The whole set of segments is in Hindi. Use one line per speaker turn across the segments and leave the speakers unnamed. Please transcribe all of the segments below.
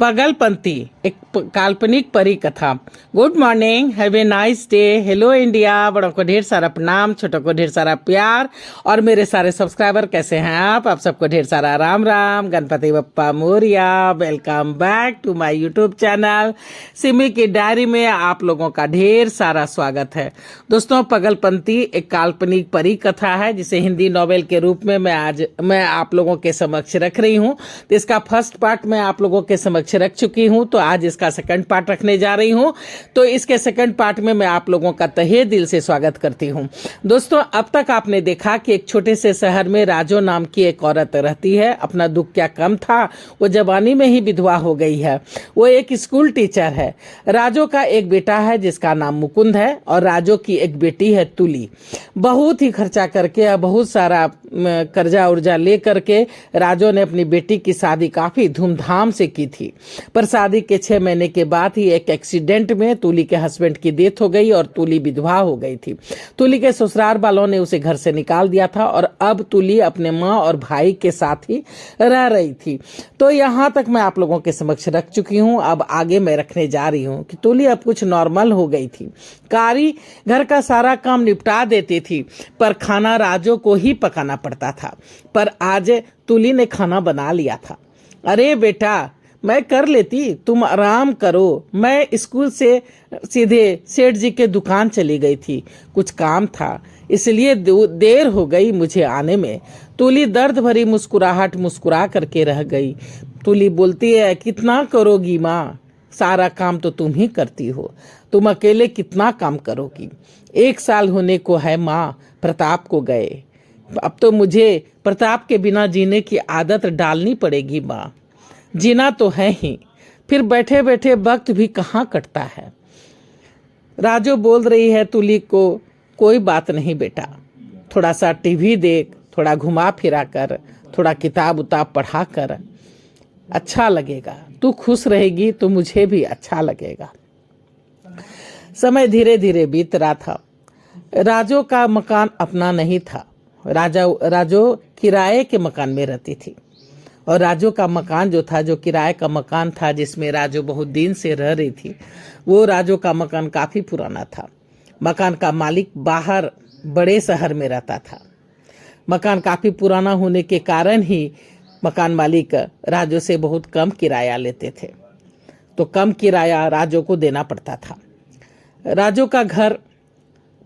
पगलपंती एक काल्पनिक परी कथा। Good morning, have a nice day. Hello India. बड़ों को ढेर सारा प्रणाम, छोटों को ढेर सारा प्यार। और मेरे सारे सब्सक्राइबर कैसे हैं आप सबको ढेर सारा Ram Ram. Ganpati Bappa Morya. Welcome back to my YouTube channel Simi की डायरी में आप लोगों का ढेर सारा स्वागत है। दोस्तों, पगलपंती एक काल्पनिक परी कथा है जिसे हिंदी नॉवेल के रूप में मैं आप लोगों के समक्ष रख रही हूँ। तो इसका फर्स्ट पार्ट मैं आप लोगों के समक्ष रख चुकी हूं, तो आज इसका सेकंड पार्ट रखने जा रही हूं। तो इसके सेकंड पार्ट में मैं आप लोगों का तहे दिल से स्वागत करती हूं। दोस्तों, अब तक आपने देखा कि एक छोटे से शहर में राजो नाम की एक औरत रहती है। अपना दुख क्या कम था, वो जवानी में ही विधवा हो गई है। वो एक स्कूल टीचर है। राजो का एक बेटा है जिसका नाम मुकुंद है और राजो की एक बेटी है तुली। बहुत ही खर्चा करके, बहुत सारा कर्जा उर्जा ले करके राजो ने अपनी बेटी की शादी काफी धूमधाम से की थी। पर शादी के 6 महीने के बाद ही एक एक्सीडेंट में तुली के हस्बैंड की डेथ हो गई और तुली विधवा हो गई थी। तुली के ससुराल वालों ने उसे घर से निकाल दिया था और अब तुली अपने माँ और भाई के साथ ही रह रही थी। तो यहाँ तक मैं आप लोगों के समक्ष रख चुकी हूँ। अब आगे मैं रखने जा रही हूँ कि तुली अब कुछ नॉर्मल हो गई थी। कारी घर का सारा काम निपटा देती थी, पर खाना राजो को ही पकाना पड़ता था। पर आज तुली ने खाना बना लिया था। अरे बेटा, मैं कर लेती, तुम आराम करो। मैं स्कूल से सीधे सेठ जी के दुकान चली गई थी, कुछ काम था, इसलिए देर हो गई मुझे आने में। तुली दर्द भरी मुस्कुराहट मुस्कुरा करके रह गई। तुली बोलती है, कितना करोगी माँ, सारा काम तो तुम ही करती हो, तुम अकेले कितना काम करोगी। 1 साल होने को है माँ प्रताप को गए, अब तो मुझे प्रताप के बिना जीने की आदत डालनी पड़ेगी माँ। जीना तो है ही, फिर बैठे बैठे वक्त भी कहाँ कटता है। राजो बोल रही है तुली को, कोई बात नहीं बेटा, थोड़ा सा टीवी देख, थोड़ा घुमा फिरा कर, थोड़ा किताब उताब पढ़ा कर, अच्छा लगेगा। तू खुश रहेगी तो मुझे भी अच्छा लगेगा। समय धीरे धीरे बीत रहा था। राजो का मकान अपना नहीं था। राजो किराए के मकान में रहती थी और राजो का मकान जो था, जो किराए का मकान था जिसमें राजो बहुत दिन से रह रही थी, वो राजो का मकान काफ़ी पुराना था। मकान का मालिक बाहर बड़े शहर में रहता था। मकान काफ़ी पुराना होने के कारण ही मकान मालिक राजो से बहुत कम किराया लेते थे, तो कम किराया राजो को देना पड़ता था। राजो का घर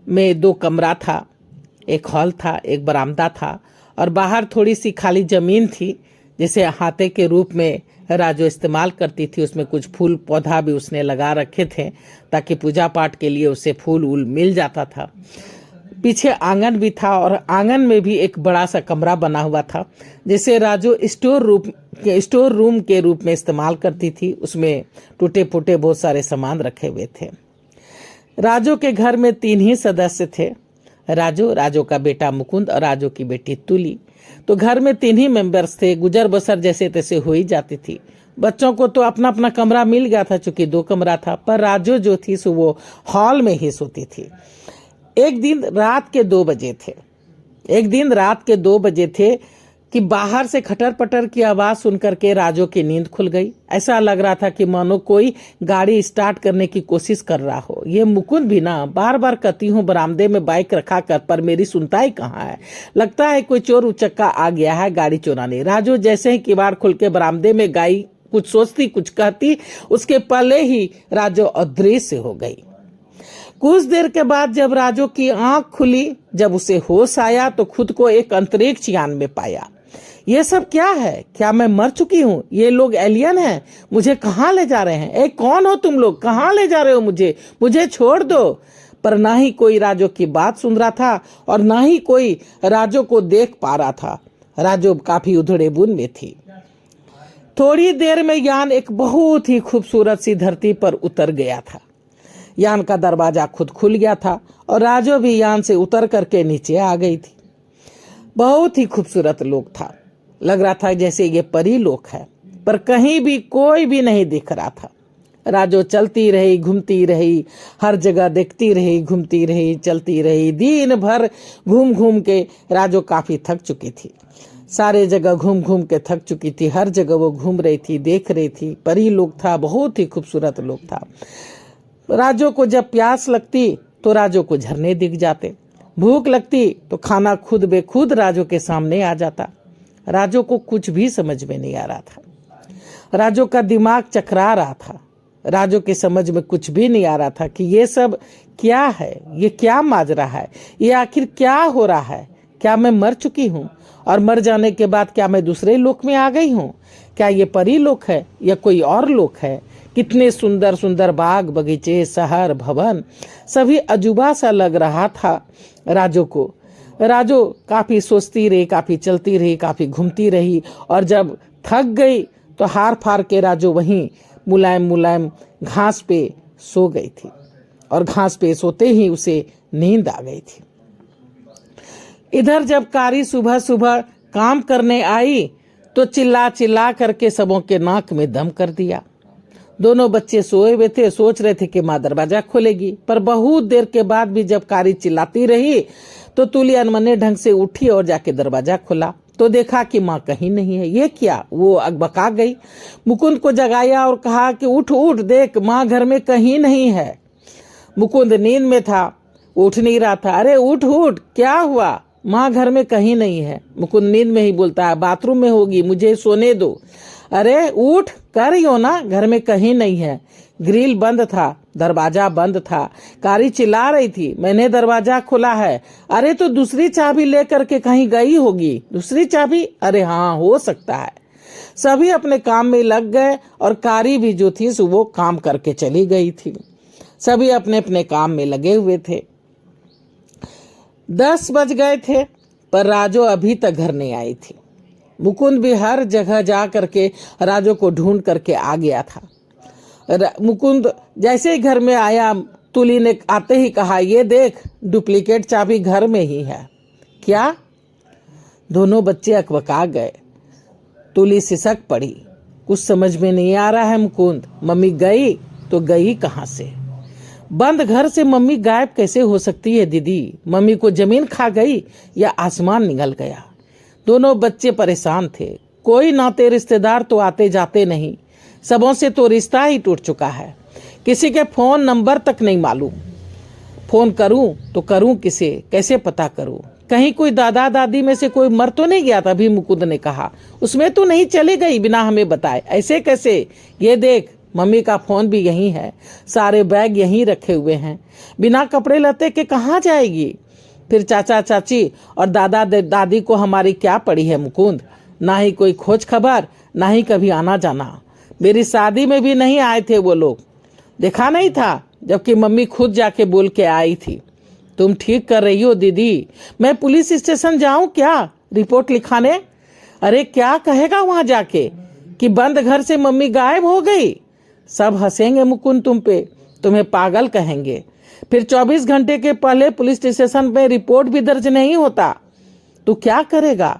में 2 कमरा था, एक हॉल था, एक बरामदा था और बाहर थोड़ी सी खाली ज़मीन थी जिसे अहाते के रूप में राजो इस्तेमाल करती थी। उसमें कुछ फूल पौधा भी उसने लगा रखे थे ताकि पूजा पाठ के लिए उसे फूल वूल मिल जाता था। पीछे आंगन भी था और आंगन में भी एक बड़ा सा कमरा बना हुआ था जिसे राजो स्टोर रूम के रूप में इस्तेमाल करती थी। उसमें टूटे फूटे बहुत सारे सामान रखे हुए थे। राजो के घर में 3 ही सदस्य थे, राजो का बेटा मुकुंद और राजो की बेटी तुली। तो घर में 3 ही मेंबर्स थे। गुजर बसर जैसे तैसे हो ही जाती थी। बच्चों को तो अपना अपना कमरा मिल गया था, चूंकि 2 कमरा था, पर राजो जो थी सो वो हॉल में ही सोती थी। एक दिन रात के 2 बजे थे कि बाहर से खटर पटर की आवाज़ सुनकर के राजो की नींद खुल गई। ऐसा लग रहा था कि मानो कोई गाड़ी स्टार्ट करने की कोशिश कर रहा हो। ये मुकुंद भी ना बार बार कहती हूँ बरामदे में बाइक रखा कर, पर मेरी सुनता ही कहाँ है। लगता है कोई चोर उचक्का आ गया है गाड़ी चुराने। राजो जैसे ही किवाड़ खुल के बरामदे में गई, कुछ सोचती कुछ कहती, उसके पहले ही राजो अदृश्य हो गई। कुछ देर के बाद जब राजो की आंख खुली, जब उसे होश आया तो खुद को एक अंतरिक्ष यान में पाया। ये सब क्या है? क्या मैं मर चुकी हूँ? ये लोग एलियन हैं? मुझे कहाँ ले जा रहे हैं? ए, कौन हो तुम लोग? कहाँ ले जा रहे हो मुझे छोड़ दो। पर ना ही कोई राजो की बात सुन रहा था और ना ही कोई राजो को देख पा रहा था। राजो काफी उधड़े बुन में थी। थोड़ी देर में यान एक बहुत ही खूबसूरत सी धरती पर उतर गया था। यान का दरवाजा खुद खुल गया था और राजो भी यान से उतर करके नीचे आ गई थी। बहुत ही खूबसूरत लोक था। लग रहा था जैसे ये परी लोक है, पर कहीं भी कोई भी नहीं दिख रहा था। राजो चलती रही, घूमती रही, हर जगह देखती रही, घूमती रही, चलती रही। दिन भर घूम घूम के राजो काफी थक चुकी थी। सारे जगह घूम घूम के थक चुकी थी, हर जगह वो घूम रही थी, देख रही थी। परी लोग था, बहुत ही खूबसूरत लोग था। राजो को जब प्यास लगती तो राजो को झरने दिख जाते, भूख लगती तो खाना खुद बेखुद राजो के सामने आ जाता। राजो को कुछ भी समझ में नहीं आ रहा था, राजो का दिमाग चकरा रहा था। राजो के समझ में कुछ भी नहीं आ रहा था कि ये सब क्या है, ये क्या माजरा है, ये आखिर क्या हो रहा है। क्या मैं मर चुकी हूँ और मर जाने के बाद क्या मैं दूसरे लोक में आ गई हूँ? क्या ये परी लोक है या कोई और लोक है? कितने सुंदर सुंदर बाग बगीचे, शहर, भवन, सभी अजूबा सा लग रहा था राजो को। राजो काफी सोचती रही, काफी चलती रही, काफी घूमती रही, और जब थक गई तो हार फार के राजो वहीं मुलायम मुलायम घास पे सो गई थी, और घास पे सोते ही उसे नींद आ गई थी। इधर जब कारी सुबह सुबह काम करने आई तो चिल्ला चिल्ला करके सबों के नाक में दम कर दिया। दोनों बच्चे सोए हुए थे, सोच रहे थे कि माँ दरवाजा खोलेगी, पर बहुत देर के बाद भी जब कारी चिल्लाती रही तो तुली अनमने ढंग से उठी और जाके दरवाजा खोला तो देखा कि माँ कहीं नहीं है। ये क्या? वो अकबका गई, मुकुंद को जगाया और कहा कि उठ उठ, देख माँ घर में कहीं नहीं है। मुकुंद नींद में था, उठ नहीं रहा था। अरे उठ उठ, क्या हुआ? माँ घर में कहीं नहीं है। मुकुंद नींद में ही बोलता है, बाथरूम में होगी, मुझे सोने दो। अरे उठ, कर रही हो ना, घर में कहीं नहीं है। ग्रिल बंद था, दरवाजा बंद था। कारी चिल्ला रही थी, मैंने दरवाजा खोला है। अरे तो दूसरी चाबी लेकर के कहीं गई होगी। दूसरी चाबी? अरे हाँ, हो सकता है। सभी अपने काम में लग गए और कारी भी जो थी वो काम करके चली गई थी। सभी अपने अपने काम में लगे हुए थे। 10 बज गए थे पर राजो अभी तक घर नहीं आई थी। मुकुंद भी हर जगह जा करके राजो को ढूंढ करके आ गया था। मुकुंद जैसे ही घर में आया, तुली ने आते ही कहा, ये देख, डुप्लीकेट चाबी घर में ही है। क्या? दोनों बच्चे अकबका गए। तुली सिसक पड़ी, कुछ समझ में नहीं आ रहा है मुकुंद। मम्मी गई तो गई कहाँ से? बंद घर से मम्मी गायब कैसे हो सकती है दीदी? मम्मी को जमीन खा गई या आसमान निगल गया? दोनों बच्चे परेशान थे। कोई नाते रिश्तेदार तो आते जाते नहीं, सबों से तो रिश्ता ही टूट चुका है। किसी के फोन नंबर तक नहीं मालूम। फोन करूं तो करूं किसे, कैसे पता करूं? कहीं कोई दादा दादी में से कोई मर तो नहीं गया? तभी मुकुंद ने कहा, उसमें तो नहीं चली गई बिना हमें बताए? ऐसे कैसे? ये देख, मम्मी का फोन भी यहीं है, सारे बैग यहीं रखे हुए हैं। बिना कपड़े लते के कहाँ जाएगी? फिर चाचा चाची और दादा दादी को हमारी क्या पड़ी है मुकुंद? ना ही कोई खोज खबर, ना ही कभी आना जाना। मेरी शादी में भी नहीं आए थे वो लोग, देखा नहीं था, जबकि मम्मी खुद जाके बोल के आई थी। तुम ठीक कर रही हो दीदी, मैं पुलिस स्टेशन जाऊं क्या रिपोर्ट लिखाने? अरे क्या कहेगा वहां जाके कि बंद घर से मम्मी गायब हो गई? सब हंसेंगे मुकुंद तुम पे, तुम्हें पागल कहेंगे। फिर 24 घंटे के पहले पुलिस स्टेशन पे रिपोर्ट भी दर्ज नहीं होता। तू क्या करेगा?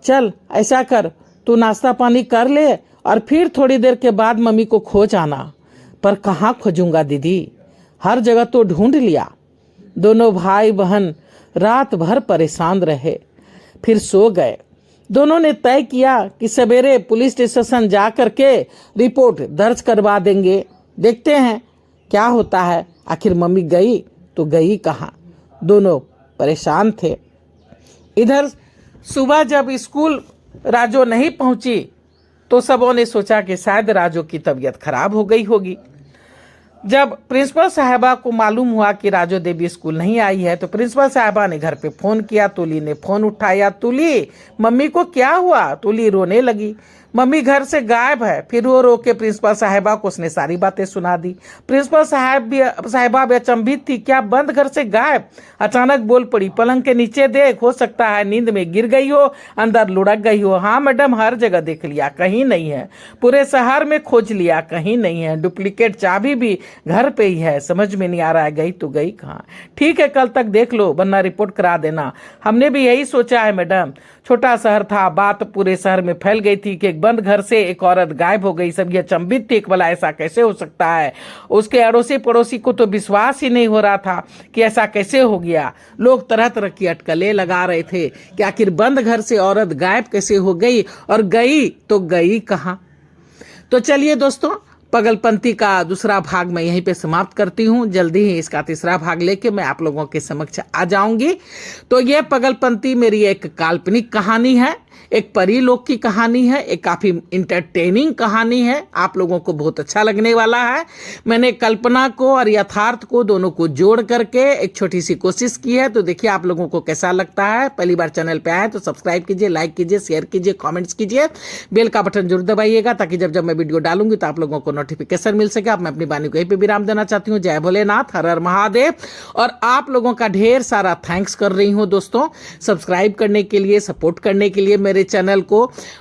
चल ऐसा कर, तू नाश्ता पानी कर ले और फिर थोड़ी देर के बाद मम्मी को खोज आना। पर कहाँ खोजूंगा दीदी, हर जगह तो ढूंढ लिया। दोनों भाई बहन रात भर परेशान रहे, फिर सो गए। दोनों ने तय किया कि सवेरे पुलिस स्टेशन जा करके रिपोर्ट दर्ज करवा देंगे, देखते हैं क्या होता है। आखिर मम्मी गई तो गई कहाँ? दोनों परेशान थे। इधर सुबह जब स्कूल राजो नहीं पहुंची तो सबों ने सोचा कि शायद राजो की तबीयत खराब हो गई होगी। जब प्रिंसिपल साहबा को मालूम हुआ कि राजो देवी स्कूल नहीं आई है तो प्रिंसिपल साहबा ने घर पे फोन किया। तुली ने फोन उठाया, तुली मम्मी को क्या हुआ? तुली रोने लगी, मम्मी घर से गायब है। फिर रो रो के प्रिंसिपल साहबा को उसने सारी बातें सुना दी। प्रिंसिपल साहबा भी अचंभित थी, क्या बंद घर से गायब? अचानक बोल पड़ी, पलंग के नीचे देख, हो सकता है नींद में गिर गई हो, अंदर लुढ़क गई हो। हाँ मैडम, हर जगह देख लिया, कहीं नहीं है। पूरे शहर में खोज लिया, कहीं नहीं है। डुप्लीकेट चाबी भी घर पे ही है, समझ में नहीं आ रहा है गई तो गई कहाँ। ठीक है, कल तक देख लो वरना रिपोर्ट करा देना। हमने भी यही सोचा है मैडम, छोटा शहर था, बात पूरे शहर में फैल गई थी कि बंद घर से एक औरत गायब हो गई। सब ये अचंभित थे कि भला ऐसा कैसे हो सकता है। उसके अड़ोसी पड़ोसी को तो विश्वास ही नहीं हो रहा था कि ऐसा कैसे हो गया। लोग तरह तरह की अटकलें लगा रहे थे कि आखिर बंद घर से औरत गायब कैसे हो गई, और गई तो गई कहाँ। तो चलिए दोस्तों, पगलपंती का दूसरा भाग मैं यहीं पे समाप्त करती हूँ। जल्दी ही इसका तीसरा भाग लेके मैं आप लोगों के समक्ष आ जाऊंगी। तो ये पगलपंती मेरी एक काल्पनिक कहानी है, एक परी लोक की कहानी है, एक काफ़ी इंटरटेनिंग कहानी है। आप लोगों को बहुत अच्छा लगने वाला है। मैंने कल्पना को और यथार्थ को दोनों को जोड़ करके एक छोटी सी कोशिश की है। तो देखिए आप लोगों को कैसा लगता है। पहली बार चैनल पे आए तो सब्सक्राइब कीजिए, लाइक कीजिए, शेयर कीजिए, कमेंट्स कीजिए, बेल का बटन जरूर दबाइएगा ताकि जब जब मैं वीडियो डालूंगी तो आप लोगों को नोटिफिकेशन मिल सके। अब मैं अपनी वाणी को यहीं पे विराम देना चाहती हूँ। जय भोलेनाथ, हर हर महादेव। और आप लोगों का ढेर सारा थैंक्स कर रही हूँ दोस्तों, सब्सक्राइब करने के लिए, सपोर्ट करने के लिए मेरे चैनल को,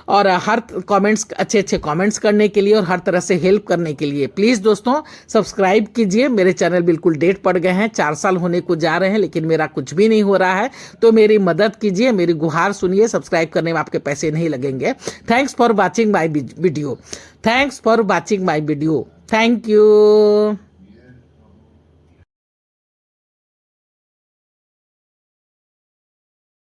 और हर कमेंट्स, अच्छे अच्छे कमेंट्स करने के लिए और हर तरह से हेल्प करने के लिए। प्लीज़ दोस्तों सब्सक्राइब कीजिए। मेरे चैनल बिल्कुल डेट पड़ गए हैं, 4 साल होने को जा रहे हैं, लेकिन मेरा कुछ भी नहीं हो रहा है। तो मेरी मदद कीजिए, मेरी गुहार सुनिए। सब्सक्राइब करने में आपके पैसे नहीं लगेंगे। Thanks for watching my video. Thanks for watching my video. Thank you.